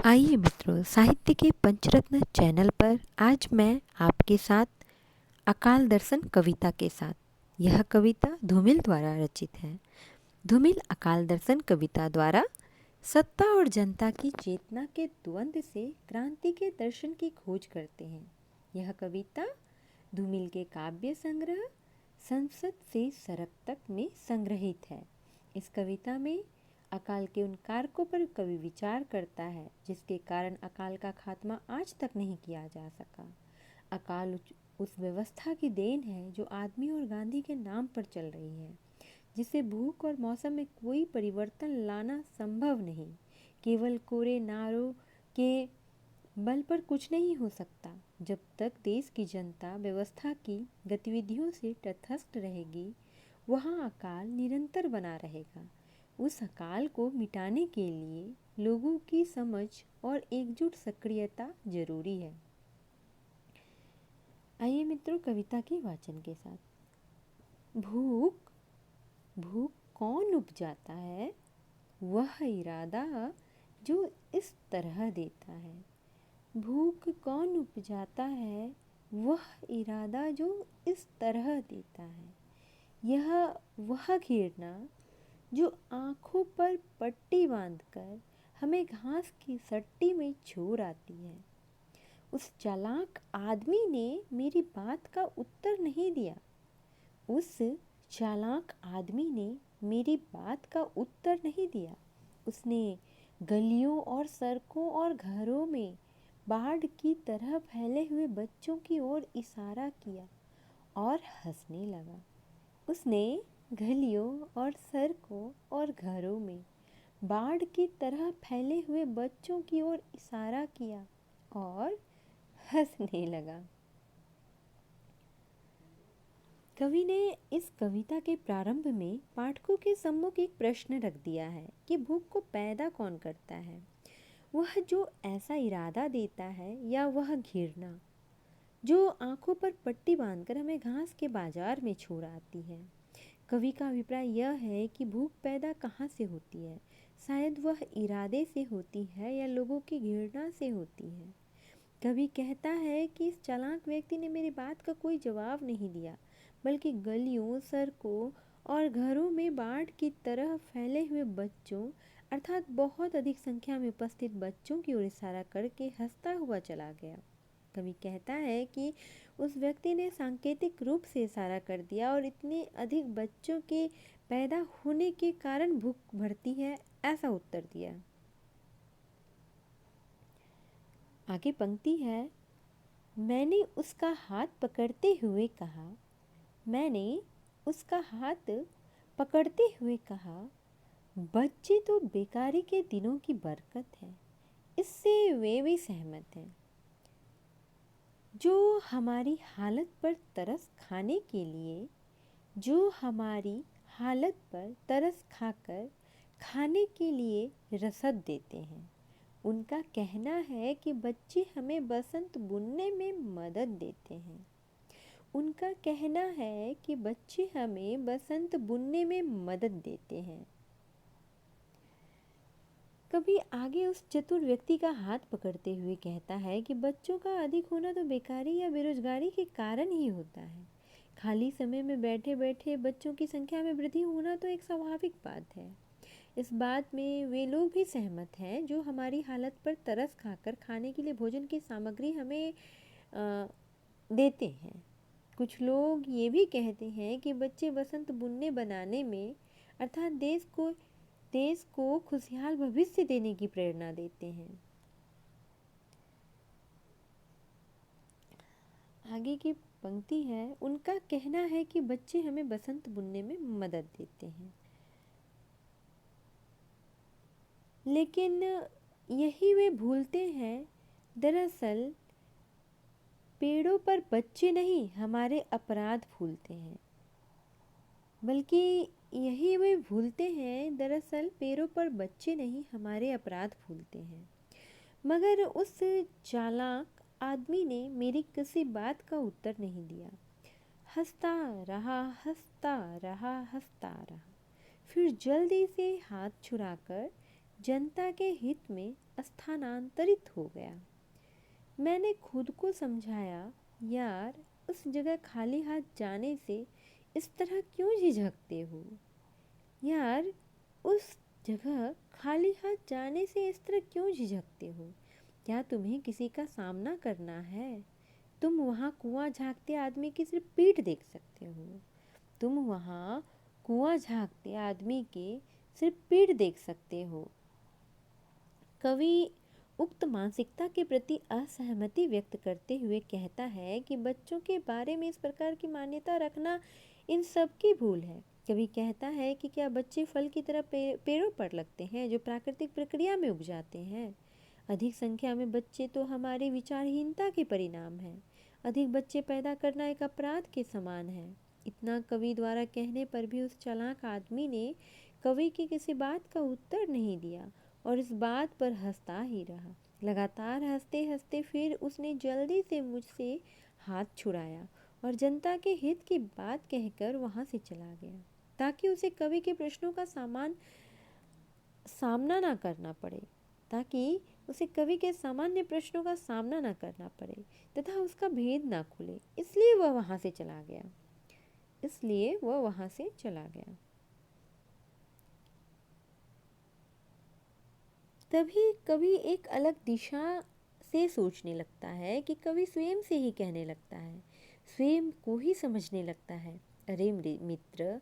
आइए मित्रों, साहित्य के पंचरत्न चैनल पर आज मैं आपके साथ अकाल दर्शन कविता के साथ। यह कविता धूमिल द्वारा रचित है। धूमिल अकाल दर्शन कविता द्वारा सत्ता और जनता की चेतना के द्वंद्व से क्रांति के दर्शन की खोज करते हैं। यह कविता धूमिल के काव्य संग्रह संसद से सरक तक में संग्रहित है। इस कविता में अकाल के उन कारकों पर कवि विचार करता है जिसके कारण अकाल का खात्मा आज तक नहीं किया जा सका। अकाल उस व्यवस्था की देन है जो आदमी और गांधी के नाम पर चल रही है, जिसे भूख और मौसम में कोई परिवर्तन लाना संभव नहीं। केवल कोरे नारों के बल पर कुछ नहीं हो सकता। जब तक देश की जनता व्यवस्था की गतिविधियों से तटस्थ रहेगी, वहाँ अकाल निरंतर बना रहेगा। उस अकाल को मिटाने के लिए लोगों की समझ और एकजुट सक्रियता जरूरी है। आइए मित्रों, कविता के वाचन के साथ। भूख भूख कौन उपजाता है? वह इरादा जो इस तरह देता है। भूख कौन उपजाता है? वह इरादा जो इस तरह देता है। यह वह घृणा जो आँखों पर पट्टी बांधकर हमें घास की सट्टी में छोड़ आती है। उस चालाक आदमी ने मेरी बात का उत्तर नहीं दिया। उस चालाक आदमी ने मेरी बात का उत्तर नहीं दिया। उसने गलियों और सड़कों और घरों में बाढ़ की तरह फैले हुए बच्चों की ओर इशारा किया और हंसने लगा। उसने गलियों और सड़कों और घरों में बाढ़ की तरह फैले हुए बच्चों की ओर इशारा किया और हंसने लगा। कवि ने इस कविता के प्रारंभ में पाठकों के सम्मुख एक प्रश्न रख दिया है कि भूख को पैदा कौन करता है? वह जो ऐसा इरादा देता है, या वह घृणा जो आंखों पर पट्टी बांधकर हमें घास के बाजार में छोड़ आती है? कवि का अभिप्राय यह है कि भूख पैदा कहाँ से होती है। शायद वह इरादे से होती है या लोगों की घृणा से होती है। कवि कहता है कि इस चालाक व्यक्ति ने मेरी बात का कोई जवाब नहीं दिया, बल्कि गलियों, सड़कों और घरों में बाढ़ की तरह फैले हुए बच्चों, अर्थात बहुत अधिक संख्या में उपस्थित बच्चों की ओर इशारा करके हंसता हुआ चला गया। कवि कहता है कि उस व्यक्ति ने सांकेतिक रूप से इशारा कर दिया और इतने अधिक बच्चों के पैदा होने के कारण भूख बढ़ती है, ऐसा उत्तर दिया। आगे पंक्ति है, मैंने उसका हाथ पकड़ते हुए कहा, मैंने उसका हाथ पकड़ते हुए कहा, बच्चे तो बेकारी के दिनों की बरकत है, इससे वे भी सहमत हैं। जो हमारी हालत पर तरस खाने के लिए, जो हमारी हालत पर तरस खाकर खाने के लिए रसद देते हैं, उनका कहना है कि बच्चे हमें बसंत बुनने में मदद देते हैं। उनका कहना है कि बच्चे हमें बसंत बुनने में मदद देते हैं। कभी आगे उस चतुर व्यक्ति का हाथ पकड़ते हुए कहता है कि बच्चों का अधिक होना तो बेकारी या बेरोजगारी के कारण ही होता है। खाली समय में बैठे बैठे बच्चों की संख्या में वृद्धि होना तो एक स्वाभाविक बात है। इस बात में वे लोग भी सहमत हैं जो हमारी हालत पर तरस खाकर खाने के लिए भोजन की सामग्री हमें देते हैं। कुछ लोग ये भी कहते हैं कि बच्चे बसंत बुनने बनाने में, अर्थात देश को खुशहाल भविष्य देने की प्रेरणा देते हैं। आगे की पंक्ति है, उनका कहना है कि बच्चे हमें बसंत बुनने में मदद देते हैं। लेकिन यही वे भूलते हैं, दरअसल पेड़ों पर बच्चे नहीं हमारे अपराध फूलते हैं। बल्कि यही वे भूलते हैं, दरअसल पेड़ों पर बच्चे नहीं हमारे अपराध फूलते हैं। मगर उस चालाक आदमी ने मेरी किसी बात का उत्तर नहीं दिया। हंसता रहा, हंसता रहा, हंसता रहा। फिर जल्दी से हाथ छुड़ाकर जनता के हित में स्थानांतरित हो गया। मैंने खुद को समझाया, यार उस जगह खाली हाथ जाने से इस तरह क्यों झिझकते हो? यार उस जगह खाली हाथ जाने से इस तरह क्यों झिझकते हो? क्या तुम्हें किसी का सामना करना है? तुम वहाँ कुआं झाँकते आदमी की सिर्फ पीठ देख सकते हो। तुम वहाँ कुआं झाँकते आदमी के सिर्फ पीठ देख सकते हो। कवि उक्त मानसिकता के प्रति असहमति व्यक्त करते हुए कहता है कि बच्चों के बारे में इस प्रकार की मान्यता रखना इन सब की भूल है। कवि कहता है कि क्या बच्चे फल की तरह पेड़ों पर लगते हैं जो प्राकृतिक प्रक्रिया में उग जाते हैं? अधिक संख्या में बच्चे तो हमारी विचारहीनता के परिणाम हैं। अधिक बच्चे पैदा करना एक अपराध के समान है। इतना कवि द्वारा कहने पर भी उस चालाक आदमी ने कवि की किसी बात का उत्तर नहीं दिया और इस बात पर हंसता ही रहा। लगातार हंसते हंसते फिर उसने जल्दी से मुझसे हाथ छुड़ाया और जनता के हित की बात कहकर वहाँ से चला गया, ताकि उसे कवि के प्रश्नों का सामना ना करना पड़े ताकि उसे कवि के सामान्य प्रश्नों का सामना ना करना पड़े तथा उसका भेद ना खुले। इसलिए वह वहाँ से चला गया। तभी कवि एक अलग दिशा से सोचने लगता है कि कवि स्वयं से ही कहने लगता है, स्वयं को ही समझने लगता है। अरे मित्र,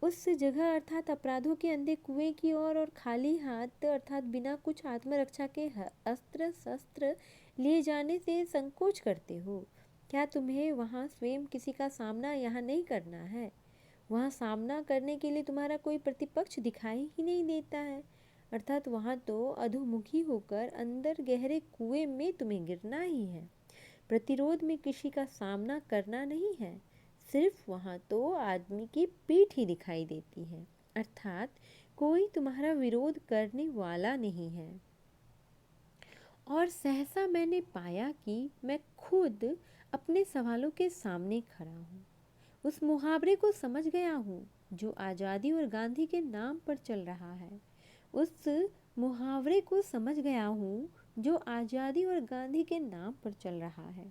उस जगह अर्थात अपराधों के अंधे कुएं की ओर और खाली हाथ अर्थात बिना कुछ आत्मरक्षा के अस्त्र शस्त्र लिए जाने से संकोच करते हो। क्या तुम्हें वहाँ स्वयं किसी का सामना यहाँ नहीं करना है? वहाँ सामना करने के लिए तुम्हारा कोई प्रतिपक्ष दिखाई ही नहीं देता है। अर्थात वहाँ तो अधोमुखी होकर अंदर गहरे कुएं में तुम्हें गिरना ही है। प्रतिरोध में किसी का सामना करना नहीं है। सिर्फ वहाँ तो आदमी की पीठ ही दिखाई देती है, अर्थात कोई तुम्हारा विरोध करने वाला नहीं है। और सहसा मैंने पाया कि मैं खुद अपने सवालों के सामने खड़ा हूँ। उस मुहावरे को समझ गया हूँ जो आज़ादी और गांधी के नाम पर चल रहा है। उस मुहावरे को समझ गया हूँ जो आज़ादी और गांधी के नाम पर चल रहा है,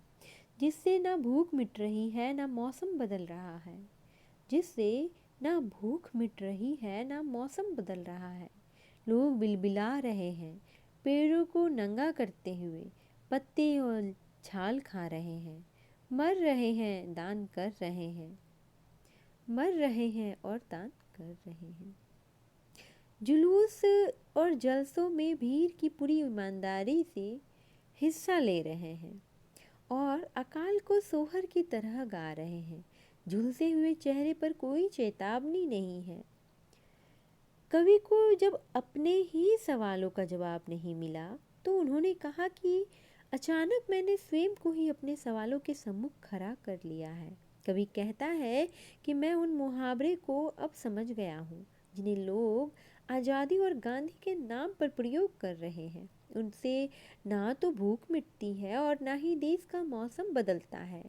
जिससे ना भूख मिट रही है ना मौसम बदल रहा है। जिससे ना भूख मिट रही है ना मौसम बदल रहा है। लोग बिलबिला रहे हैं, पेड़ों को नंगा करते हुए पत्ते और छाल खा रहे हैं, मर रहे हैं दान कर रहे हैं, मर रहे हैं और दान कर रहे हैं। जुलूस और जलसों में भीड़ की पूरी ईमानदारी से हिस्सा ले रहे हैं और अकाल को सोहर की तरह गा रहे हैं। झुलसे हुए चेहरे पर कोई चेतावनी नहीं है। कवि को जब अपने ही सवालों का जवाब नहीं मिला तो उन्होंने कहा कि अचानक मैंने स्वयं को ही अपने सवालों के सम्मुख खड़ा कर लिया है। कवि कहता है कि मैं उन मुहावरे को अब समझ गया हूँ जिन्हें लोग आज़ादी और गांधी के नाम पर प्रयोग कर रहे हैं। उनसे ना तो भूख मिटती है और ना ही देश का मौसम बदलता है।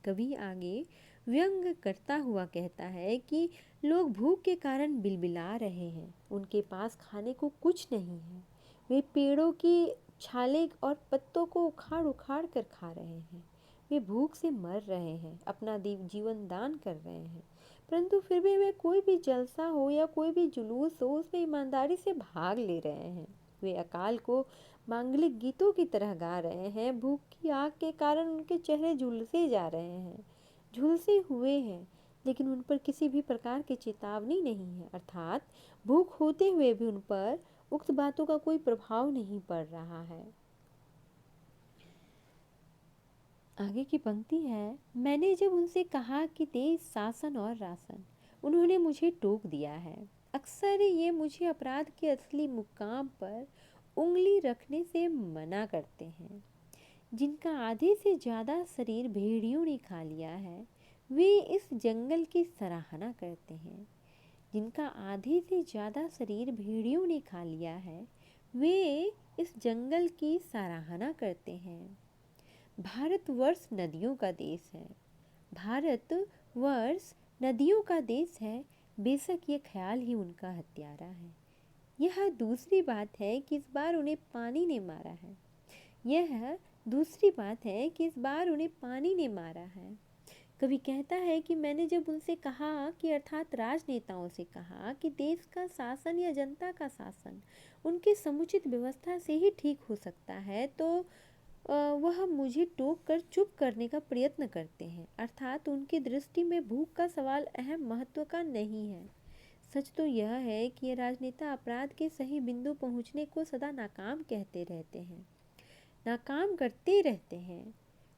कवि आगे व्यंग करता हुआ कहता है कि लोग भूख के कारण बिलबिला रहे हैं, उनके पास खाने को कुछ नहीं है। वे पेड़ों की छाले और पत्तों को उखाड़ उखाड़ कर खा रहे हैं। वे भूख से मर रहे हैं, अपना जीवन दान कर रहे हैं, परंतु फिर भी वे कोई भी जलसा हो या कोई भी जुलूस हो उसमें ईमानदारी से भाग ले रहे हैं। वे अकाल को मांगलिक गीतों की तरह गा रहे हैं। भूख की आग के कारण उनके चेहरे झुलसे जा रहे हैं, झुलसे हुए हैं, लेकिन उन पर किसी भी प्रकार की चेतावनी नहीं है, अर्थात भूख होते हुए भी उन पर उक्त बातों का कोई प्रभाव नहीं पड़ रहा है। आगे की पंक्ति है, मैंने जब उनसे कहा कि देश शासन और राशन, उन्होंने मुझे टोक दिया है। अक्सर ये मुझे अपराध के असली मुकाम पर उंगली रखने से मना करते हैं। जिनका आधे से ज़्यादा शरीर भेड़ियों ने खा लिया है वे इस जंगल की सराहना करते हैं। जिनका आधे से ज़्यादा शरीर भेड़ियों ने खा लिया है वे इस जंगल की सराहना करते हैं। भारतवर्ष नदियों का देश है, भारतवर्ष नदियों का देश है। बेशक ये ख्याल ही उनका हत्यारा है। यह दूसरी बात है कि इस बार उन्हें पानी ने मारा है। यह दूसरी बात है कि इस बार उन्हें पानी ने मारा है। कवि कहता है कि मैंने जब उनसे कहा कि अर्थात राजनेताओं से कहा कि देश का शासन या जनता का शासन उनकी समुचित व्यवस्था से ही ठीक हो सकता है, तो वह मुझे टोक कर चुप करने का प्रयत्न करते हैं। अर्थात उनकी दृष्टि में भूख का सवाल अहम महत्व का नहीं है। सच तो यह है कि ये राजनेता अपराध के सही बिंदु पहुंचने को सदा नाकाम कहते रहते हैं, नाकाम करते रहते हैं।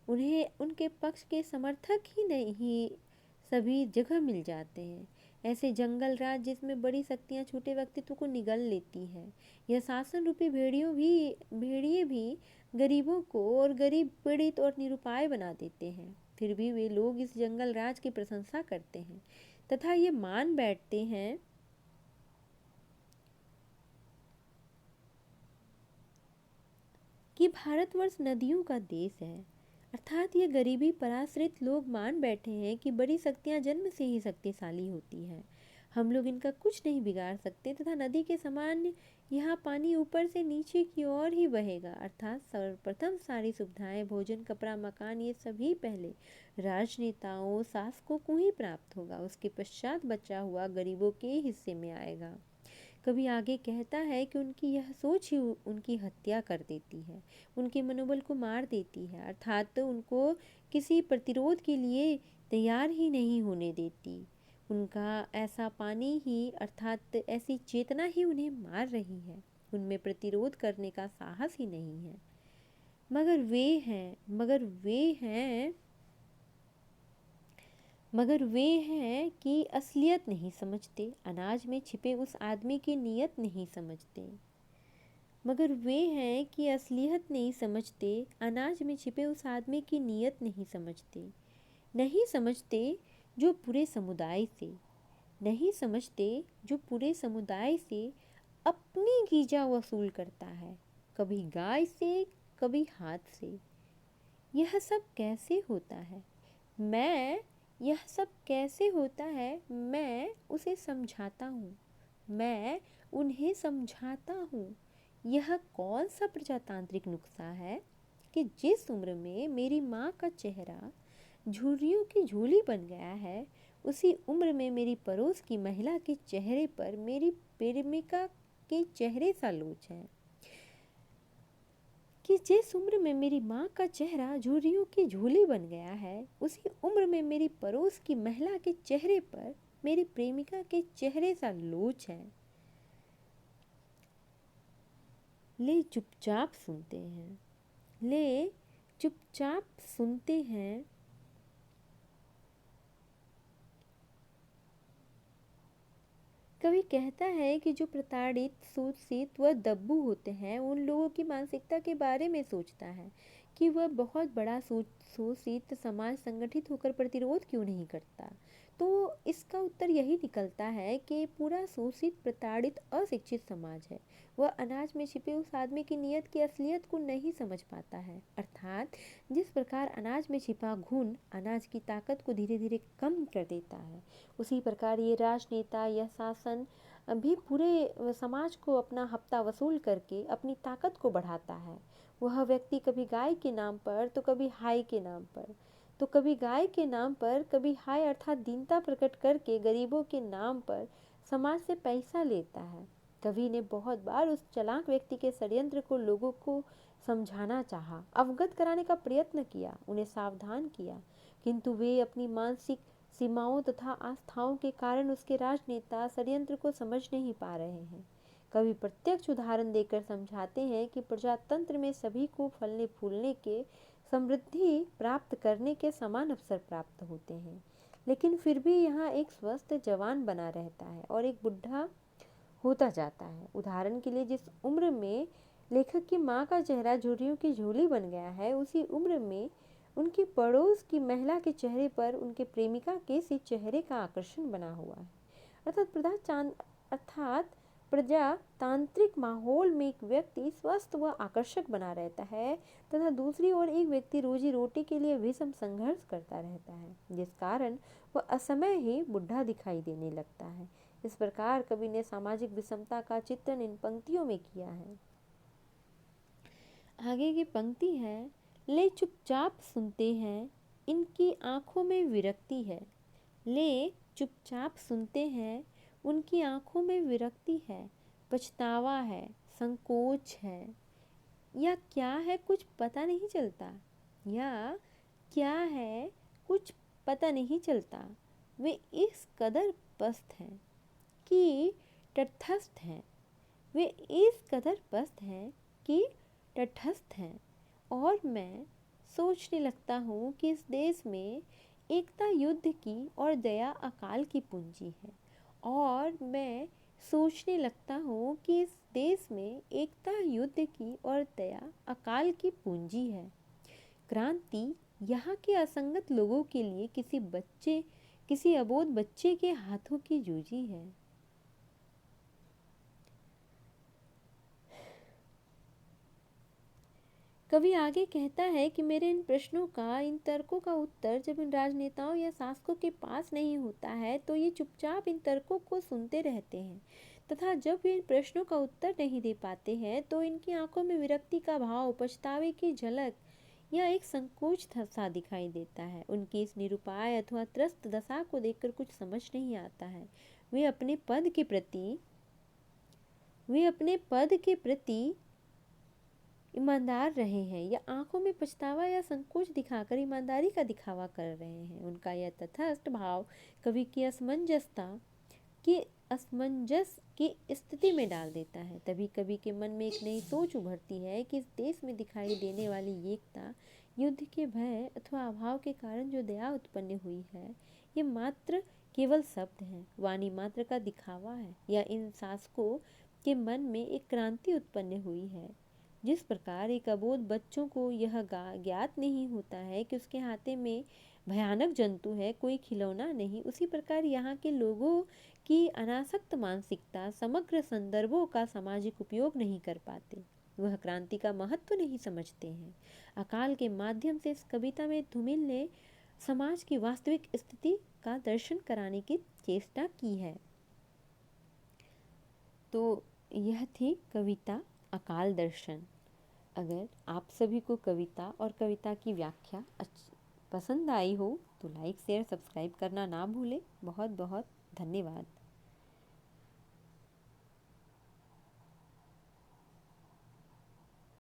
उन्हें उनके पक्ष के समर्थक ही नहीं सभी जगह मिल जाते हैं। ऐसे जंगल राज जिसमें बड़ी शक्तियां छोटे व्यक्तित्व को निगल लेती हैं। यह शासन रूपी भेड़िए भी गरीबों को और गरीब पीड़ित और निरुपाय बना देते हैं। फिर भी वे लोग इस जंगल राज की प्रशंसा करते हैं तथा ये मान बैठते हैं कि भारतवर्ष नदियों का देश है। अर्थात ये गरीबी पराश्रित लोग मान बैठे हैं कि बड़ी शक्तियां जन्म से ही शक्तिशाली होती हैं। हम लोग इनका कुछ नहीं बिगाड़ सकते तथा नदी के समान यहाँ पानी ऊपर से नीचे की ओर ही बहेगा। अर्थात सर्वप्रथम सारी सुविधाएं, भोजन, कपड़ा, मकान, ये सभी पहले राजनेताओं, शासकों को ही प्राप्त होगा। उसके पश्चात बचा हुआ गरीबों के हिस्से में आएगा। कभी आगे कहता है कि उनकी यह सोच ही उनकी हत्या कर देती है, उनके मनोबल को मार देती है। अर्थात उनको किसी प्रतिरोध के लिए तैयार ही नहीं होने देती। उनका ऐसा पानी ही अर्थात ऐसी चेतना ही उन्हें मार रही है। उनमें प्रतिरोध करने का साहस ही नहीं है। मगर वे हैं कि असलियत नहीं समझते, अनाज में छिपे उस आदमी की नीयत नहीं समझते। मगर वे हैं कि असलियत नहीं समझते, अनाज में छिपे उस आदमी की नीयत नहीं समझते। नहीं समझते जो पूरे समुदाय से, नहीं समझते जो पूरे समुदाय से अपनी गीजा वसूल करता है, कभी गाय से, कभी हाथ से। यह सब कैसे होता है? यह सब कैसे होता है? मैं उसे समझाता हूँ, मैं उन्हें समझाता हूँ। यह कौन सा प्रजातांत्रिक नुस्खा है कि जिस उम्र में मेरी माँ का चेहरा झुर्रियों की झोली बन गया है, उसी उम्र में मेरी पड़ोस की महिला के चेहरे पर मेरी प्रेमिका के चेहरे सा लोच है। कि जिस उम्र में मेरी माँ का चेहरा झुर्रियों की झोली बन गया है, उसी उम्र में मेरी पड़ोस की महिला के चेहरे पर मेरी प्रेमिका के चेहरे सा लोच है। ले चुपचाप सुनते हैं, ले चुपचाप सुनते हैं। कवि कहता है कि जो प्रताड़ित, शोषित व दब्बू होते हैं, उन लोगों की मानसिकता के बारे में सोचता है कि वह बहुत बड़ा शोषित समाज संगठित होकर प्रतिरोध क्यों नहीं करता। तो इसका उत्तर यही निकलता है कि पूरा शोषित, प्रताड़ित, अशिक्षित समाज है। वह अनाज में छिपे उस आदमी की नीयत की असलियत को नहीं समझ पाता है। अर्थात जिस प्रकार अनाज में छिपा घुन अनाज की ताकत को धीरे धीरे कम कर देता है, उसी प्रकार ये राजनेता या शासन भी पूरे समाज को अपना हफ्ता वसूल करके अपनी ताकत को बढ़ाता है। वह व्यक्ति कभी गाय के नाम पर, तो कभी हाय के नाम पर, तो कभी गाय के नाम पर, कभी हाय अर्थात दीनता प्रकट करके गरीबों के नाम पर समाज से पैसा लेता है। कवि ने बहुत बार उस चालाक व्यक्ति के षड्यंत्र को लोगों को समझाना चाहा, अवगत कराने का प्रयत्न किया, उन्हें सावधान किया, किंतु वे अपनी मानसिक सीमाओं तथा आस्थाओं के कारण उसके राजनेता षड्यंत्र को समझ नहीं पा रहे हैं। कवि प्रत्यक्ष उदाहरण देकर समझाते हैं कि प्रजातंत्र में सभी को फलने फूलने के, समृद्धि प्राप्त करने के समान अवसर प्राप्त होते हैं, लेकिन फिर भी यहाँ एक स्वस्थ जवान बना रहता है और एक बुढ़ा होता जाता है। उदाहरण के लिए जिस उम्र में लेखक की माँ का चेहरा झुर्रियों की झोली बन गया है, उसी उम्र में उनकी पड़ोस की महिला के चेहरे पर उनके प्रेमिका के सी चेहरे का आकर्षण बना हुआ है। अर्थात प्रजातांत्रिक माहौल में एक व्यक्ति स्वस्थ व आकर्षक बना रहता है तथा दूसरी ओर एक व्यक्ति रोजी रोटी के लिए भीषण संघर्ष करता रहता है, जिस कारण वह असमय ही बुढ़ा दिखाई देने लगता है। इस प्रकार कवि ने सामाजिक विषमता का चित्रण इन पंक्तियों में किया है। आगे की पंक्ति है, ले चुपचाप सुनते हैं, इनकी आंखों में विरक्ति है। ले चुपचाप सुनते हैं, उनकी आंखों में विरक्ति है, पछतावा है, संकोच है, या क्या है कुछ पता नहीं चलता, या क्या है कुछ पता नहीं चलता। वे इस कदर पस्त हैं कि तटस्थ हैं, वे इस कदर पस्त हैं कि तटस्थ हैं। और मैं सोचने लगता हूँ कि इस देश में एकता युद्ध की और दया अकाल की पूंजी है। और मैं सोचने लगता हूँ कि इस देश में एकता युद्ध की और दया अकाल की पूंजी है। क्रांति यहाँ के असंगत लोगों के लिए किसी अबोध बच्चे के हाथों की जूझी है। कवि आगे कहता है कि मेरे इन प्रश्नों का, इन तर्कों का उत्तर जब इन राजनेताओं या शासकों के पास नहीं होता है तो ये चुपचाप इन तर्कों को सुनते रहते हैं, तथा जब वे इन प्रश्नों का उत्तर नहीं दे पाते हैं तो इनकी आंखों में विरक्ति का भाव, पछतावे की झलक या एक संकोच सा दिखाई देता है। उनकी इस निरुपाय अथवा त्रस्त दशा को देखकर कुछ समझ नहीं आता है। वे अपने पद के प्रति ईमानदार रहे हैं या आंखों में पछतावा या संकोच दिखाकर ईमानदारी का दिखावा कर रहे हैं। उनका यह तटस्थ भाव कवि की असमंजस की स्थिति में डाल देता है। तभी कवि के मन में एक नई सोच उभरती है कि इस देश में दिखाई देने वाली एकता युद्ध के भय अथवा अभाव के कारण जो दया उत्पन्न हुई है, ये मात्र केवल शब्द है, वाणी मात्र का दिखावा है, या इन शासकों के मन में एक क्रांति उत्पन्न हुई है। जिस प्रकार एक अबोध बच्चों को यह ज्ञात नहीं होता है कि उसके हाथे में भयानक जंतु है, कोई खिलौना नहीं, उसी प्रकार यहाँ के लोगों की अनासक्त मानसिकता समग्र संदर्भों का सामाजिक उपयोग नहीं कर पाते। वह क्रांति का महत्व नहीं समझते हैं। अकाल के माध्यम से इस कविता में धूमिल ने समाज की वास्तविक स्थिति का दर्शन कराने की चेष्टा की है। तो यह थी कविता अकाल दर्शन। अगर आप सभी को कविता और कविता की व्याख्या पसंद आई हो तो लाइक, शेयर, सब्सक्राइब करना ना भूलें। बहुत बहुत धन्यवाद।